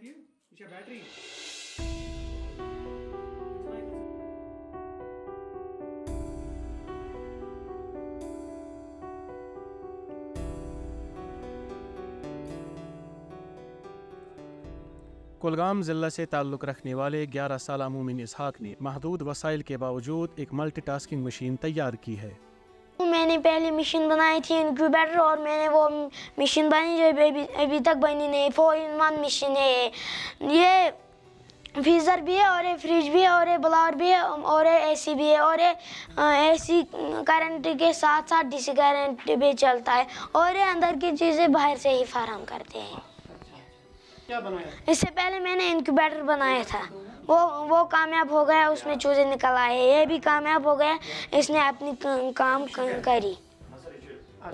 की ये बैटरी कुलगाम ज़िला से ताल्लुक़ रखने वाले 11 साला मोमिन इसहाक ने महदूद वसाइल के बावजूद एक मल्टीटास्किंग मशीन तैयार की है। मैंने पहली मशीन बनाई थी इनक्यूबेटर, और मैंने वो मशीन बनी जो अभी तक बनी नहीं। 4-in-1 मशीन है ये। फ्रीज़र भी है, और ये फ्रिज भी है, और ये ब्लावर भी है, और ये एसी भी है, और ये एसी करंट के साथ साथ डीसी करंट भी चलता है, और ये अंदर की चीज़ें बाहर से ही फराहम करते हैं। क्या बनाया? इससे पहले मैंने इनक्यूबेटर बनाया था, वो कामयाब हो गया, उसमें चूजे निकल आए। ये भी कामयाब हो गया, इसने अपनी काम करी।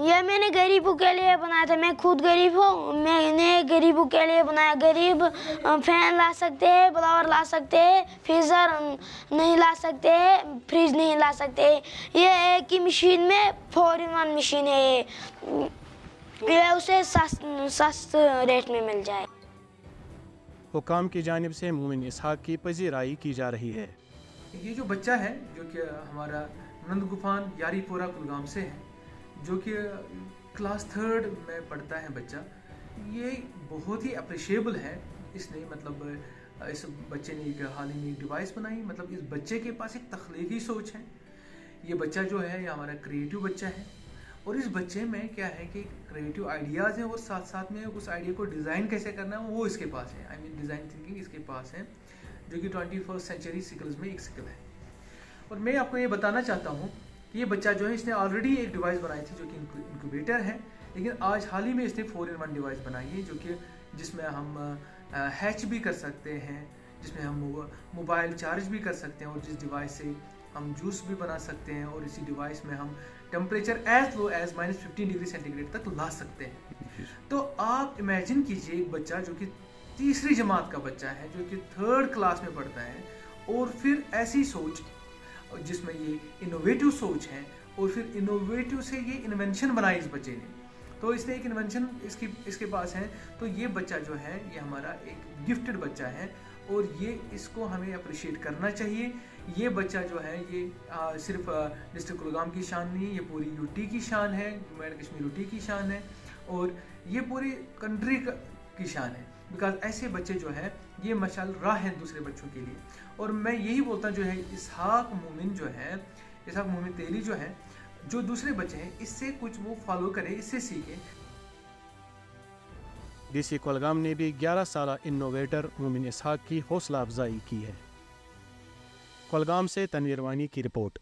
ये मैंने गरीबों के लिए बनाया था। मैं खुद गरीब हूँ, मैंने गरीबों के लिए बनाया। गरीब फैन ला सकते हैं, ब्लावर ला सकते हैं, फ्रीज़र नहीं ला सकते हैं, फ्रिज नहीं ला सकते। ये एक ही मशीन में 4-in-1 मशीन है ये उसे सस्ते रेट में मिल जाए। हुकाम की जानिब से मोमिन इसहाक की पजीराई की जा रही है। ये जो बच्चा है जो कि हमारा नंदगुफान यारीपोरा कुलगाम से है, जो कि क्लास 3rd में पढ़ता है बच्चा, ये बहुत ही अप्रिशिएबल है। इसने मतलब इस बच्चे ने एक हाल ही में एक डिवाइस बनाई। मतलब इस बच्चे के पास एक तख्लीकी सोच है। ये बच्चा जो है ये हमारा क्रिएटिव बच्चा है, और इस बच्चे में क्या है कि क्रिएटिव आइडियाज़ हैं, और साथ साथ में उस आइडिया को डिज़ाइन कैसे करना है वो इसके पास है। आई मीन डिज़ाइन थिंकिंग इसके पास है, जो कि 21st सेंचुरी स्किल्स में एक स्किल है। और मैं आपको ये बताना चाहता हूँ कि ये बच्चा जो है इसने ऑलरेडी एक डिवाइस बनाई थी जो कि इंक्यूबेटर है, लेकिन आज हाल ही में इसने 4-in-1 डिवाइस बनाई है, जो कि जिसमें हम हैच भी कर सकते हैं, जिसमें हम मोबाइल चार्ज भी कर सकते हैं, और जिस डिवाइस से हम जूस भी बना सकते हैं, और इसी डिवाइस में हम temperature as low as -15 degree centigrade तक ला सकते हैं। तो आप इमेजिन कीजिए एक बच्चा जो कि तीसरी जमात का बच्चा है, जो कि 3rd क्लास में पढ़ता है, और फिर ऐसी सोच जिसमें ये इनोवेटिव सोच है, और फिर इनोवेटिव से ये इन्वेंशन बनाई इस बच्चे ने। तो इसने एक इन्वेंशन इसके पास है। तो ये बच्चा जो है ये हमारा एक गिफ्टेड बच्चा है, और ये इसको हमें अप्रिशिएट करना चाहिए। ये बच्चा जो है ये सिर्फ डिस्ट्रिक्ट कुलगाम की शान नहीं है, ये पूरी यूटी की शान है, जम्मू एंड कश्मीर यूटी की शान है, और ये पूरी कंट्री की शान है। बिकॉज ऐसे बच्चे जो है ये मशाल राह हैं दूसरे बच्चों के लिए। और मैं यही बोलता जो है इसहाक मोमिन तेली जो है, जो दूसरे बच्चे हैं इससे कुछ वो फॉलो करे, इससे सीखे। डीसी कुलगाम ने भी 11 साला इनोवेटर मोमिन इसहाक की हौसला अफजाई की है। कुलगाम से तनवीर वानी की रिपोर्ट।